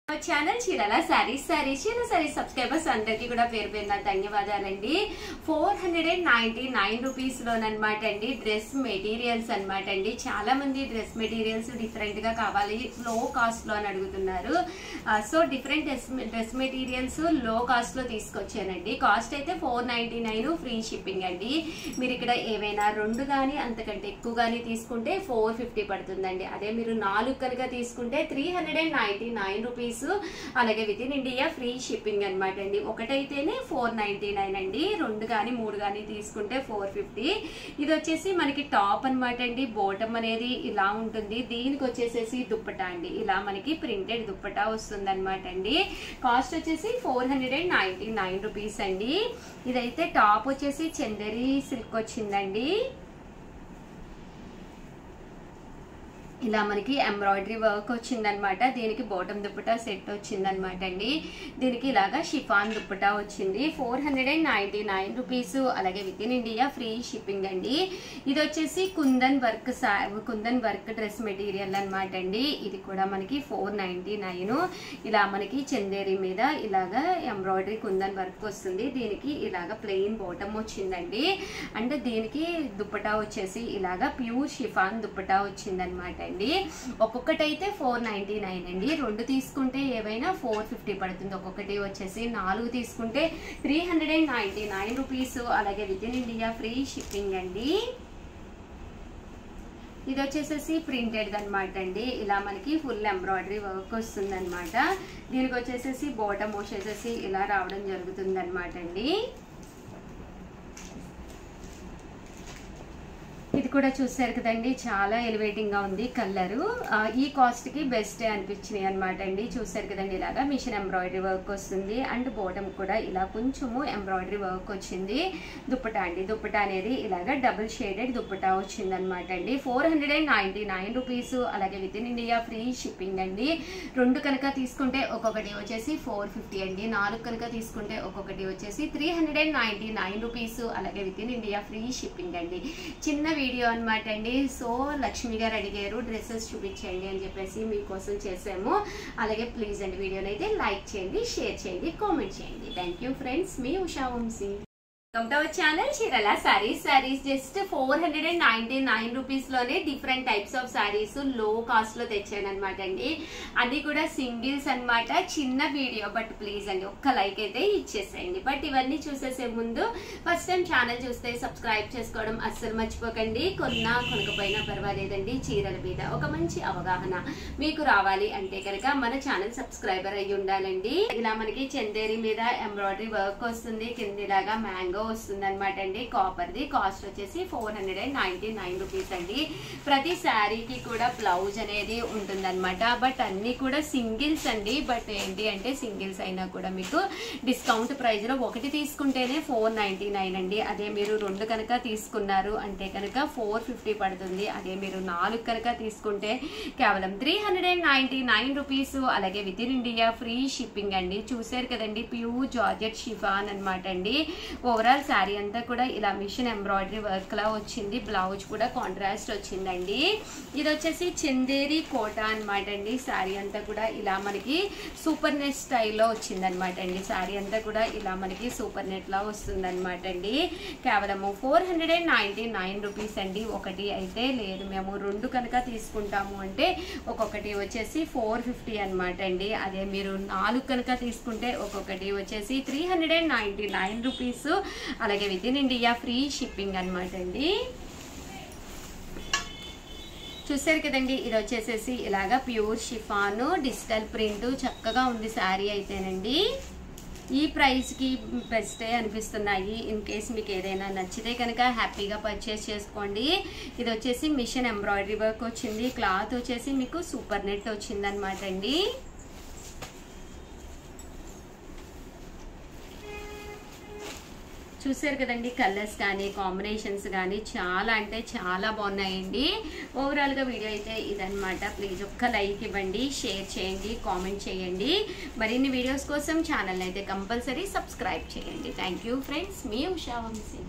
Channel చీరల saris subscribers అందరికీ కూడా పేరు పేరున ధన్యవాదాలండి. 499 రూపీస్ లోనమాట అండి డ్రెస్ మెటీరియల్స్ అనమాట అండి. చాలా మంది డ్రెస్ మెటీరియల్స్ డిఫరెంట్ గా కావాలి, లో కాస్ట్ లో అని అడుగుతున్నారు. సో డిఫరెంట్ డ్రెస్ మెటీరియల్స్ లో కాస్ట్ లో తీసుకొచ్చానండి. కాస్ట్ అయితే 499, ఫ్రీ షిప్పింగ్ అండి. మీరు ఇక్కడ ఏమైనా 2 గానీ అంతకంటే ఎక్కువ గానీ తీసుకుంటే 450 పడుతుందండి. అదే మీరు 4 కనుక తీసుకుంటే 399 రూపీస్. అలాగే with in India free shipping అనమాట అండి. ఒకటైతేనే 499 అండి, 2 గానీ 3 గానీ తీసుకుంటే 450. ఇది వచ్చేసి మనకి టాప్ అనమాట అండి. బోటమ్ అనేది ఇలా ఉంటుంది. దీనికి వచ్చేసేసి దుప్పటా అండి, ఇలా మనకి ప్రింటెడ్ దుప్పటా వస్తుంది అనమాట అండి. కాస్ట్ వచ్చేసి 499 రూపీస్ అండి. ఇదైతే టాప్ వచ్చేసి చందేరి సిల్క్ వచ్చిందండి. ఇలా మనకి ఎంబ్రాయిడరీ వర్క్ వచ్చిందనమాట. దీనికి బాటమ్ దుప్పటా సెట్ వచ్చిందనమాట అండి. దీనికి ఇలాగా షిఫాన్ దుప్పటా వచ్చింది. 499 రూపీస్. అలాగే with in India free shipping అండి. ఇది వచ్చేసి కుందన్ వర్క్ డ్రెస్ మెటీరియల్ అనమాట అండి. ఇది కూడా మనకి 499. ఇలా మనకి చందేరి మీద ఇలాగా ఎంబ్రాయిడరీ కుందన్ వర్క్ వస్తుంది. దీనికి ఇలాగా ప్లెయిన్ బాటమ్ వచ్చిందండి. అండ్ దీనికి దుప్పటా వచ్చేసి ఇలాగా ప్యూర్ షిఫాన్ దుప్పటా వచ్చిందనమాట అండి. ఒక్కొక్కటైతే 499 అండి. 2 తీసుకుంటే ఏవైనా 450 పడుతుంది. ఒక్కొక్కటి వచ్చేసి 4 తీసుకుంటే 399 రూపీస్. అలాగే with in India free shipping అండి. ఇది వచ్చేసేసి ప్రింటెడ్ అనమాట అండి. ఇలా మనకి ఫుల్ ఎంబ్రాయిడరీ వర్క్ వస్తుంది అనమాట. దీనికి వచ్చేసేసి బాటమ్ వచ్చేసేసి ఇలా రావడం జరుగుతుంది అనమాట అండి. ఇది కూడా చూసారు కదండి, చాలా ఎలివేటింగ్ గా ఉంది కలర్. ఈ కాస్ట్ కి బెస్ట్ అనిపించినాయి అనమాట అండి. చూసారు కదండి, ఇలాగా మిషన్ ఎంబ్రాయిడరీ వర్క్ వస్తుంది. అండ్ బాటమ్ కూడా ఇలా కొంచెము ఎంబ్రాయిడరీ వర్క్ వచ్చింది. దుప్పటా అండి, దుప్పటా అనేది ఇలాగా డబుల్ షేడెడ్ దుప్పటా వచ్చింది అనమాట అండి. 499 రూపీస్. అలాగే with in India free shipping అండి. 2 కనుక తీసుకుంటే ఒక్కొక్కటి వచ్చేసి 450 అండి. 4 కనుక తీసుకుంటే ఒక్కొక్కటి వచ్చేసి 399 రూపీస్. అలాగే with in India free shipping అండి. చిన్న వీడియో అనమాట అండి. సో లక్ష్మి గారు అడిగారు డ్రెస్సెస్ చూపించండి అని చెప్పేసి మీకోసం చేసాము. అలాగే ప్లీజ్ అండి వీడియోని అయితే లైక్ చేయండి, షేర్ చేయండి, కామెంట్ చేయండి. థ్యాంక్ యూ ఫ్రెండ్స్, మీ ఉషా వంశీ. ఛానల్ చీరల సారీస్ జస్ట్ 499 రూపీస్ లోనే different types of saris low cost లో తెచ్చాను అనమాట అండి. అది కూడా సింగిల్స్ అనమాట. చిన్న వీడియో, బట్ ప్లీజ్ అండి ఒక్క లైక్ అయితే ఇచ్చేసేయండి. బట్ ఇవన్నీ చూసేసే ముందు ఫస్ట్ టైం ఛానల్ చూస్తే సబ్స్క్రైబ్ చేసుకోవడం అస్సలు మర్చిపోకండి. కొనకపోయినా పర్వాలేదండి, చీరల మీద ఒక మంచి అవగాహన మీకు రావాలి అంటే కనుక మన ఛానల్ సబ్స్క్రైబర్ అయ్యి ఉండాలండి. ఇలా మనకి చందేరి మీద ఎంబ్రాయిడరీ వర్క్ వస్తుంది. కిందిలాగా మ్యాంగో వస్తుంది అనమాట అండి. కాపర్ ది కాస్ట్ వచ్చేసి 499 రూపీస్ అండి. ప్రతి శారీకి కూడా బ్లౌజ్ అనేది ఉంటుంది అనమాట. బట్ అన్ని కూడా సింగిల్స్ అండి. బట్ ఏంటి అంటే సింగిల్స్ అయినా కూడా మీకు డిస్కౌంట్ ప్రైస్ లో ఒకటి తీసుకుంటేనే 499 అండి. అదే మీరు 2 కనుక తీసుకున్నారు అంటే కనుక 450 పడుతుంది. అదే మీరు 4 కనుక తీసుకుంటే కేవలం 399 రూపీస్. అలాగే with in India free shipping అండి. చూసారు కదండి, ప్యూర్ జార్జెట్ షిఫాన్ అనమాట అండి. ఓవరాల్ శారీ అంతా కూడా ఇలా మిషన్ ఎంబ్రాయిడరీ వర్క్ లా వచ్చింది. బ్లౌజ్ కూడా కాంట్రాస్ట్ వచ్చిందండి. ఇది వచ్చేసి చందేరి కోట అనమాట అండి. శారీ అంతా కూడా ఇలా మనకి సూపర్ నెట్ స్టైల్లో వచ్చింది అనమాట అండి. శారీ అంతా కూడా ఇలా మనకి సూపర్ నెట్ లా వస్తుంది అనమాట అండి. కేవలము 499 రూపీస్ అండి. ఒకటి అయితే లేదు, మేము 2 కనుక తీసుకుంటాము అంటే ఒక్కొక్కటి వచ్చేసి 450 అనమాట అండి. అదే మీరు 4 కనుక తీసుకుంటే ఒక్కొక్కటి వచ్చేసి 399 రూపీస్. అలాగే with in India free shipping అనమాట అండి. చూసారు కదండి, ఇది వచ్చేసేసి ఇలాగా ప్యూర్ షిఫాన్ డిజిటల్ ప్రింట్ చక్కగా ఉంది శారీ అయితేనండి. ఈ ప్రైస్కి బెస్టే అనిపిస్తున్నాయి. ఇన్ కేస్ మీకు ఏదైనా నచ్చితే కనుక హ్యాపీగా పర్చేస్ చేసుకోండి. ఇది వచ్చేసి మిషన్ ఎంబ్రాయిడరీ వర్క్ వచ్చింది. క్లాత్ వచ్చేసి మీకు సూపర్ నెట్ వచ్చింది అనమాట అండి. చూసారు కదండి, కలర్స్ కానీ కాంబినేషన్స్ కానీ చాలా అంటే చాలా బాగున్నాయండి. ఓవరాల్గా వీడియో అయితే ఇదనమాట. ప్లీజ్ ఒక్క లైక్ ఇవ్వండి, షేర్ చేయండి, కామెంట్ చేయండి. మరిన్ని వీడియోస్ కోసం ఛానల్ అయితే కంపల్సరీ సబ్స్క్రైబ్ చేయండి. థ్యాంక్ యూ ఫ్రెండ్స్, మీ ఉషా వంశీ.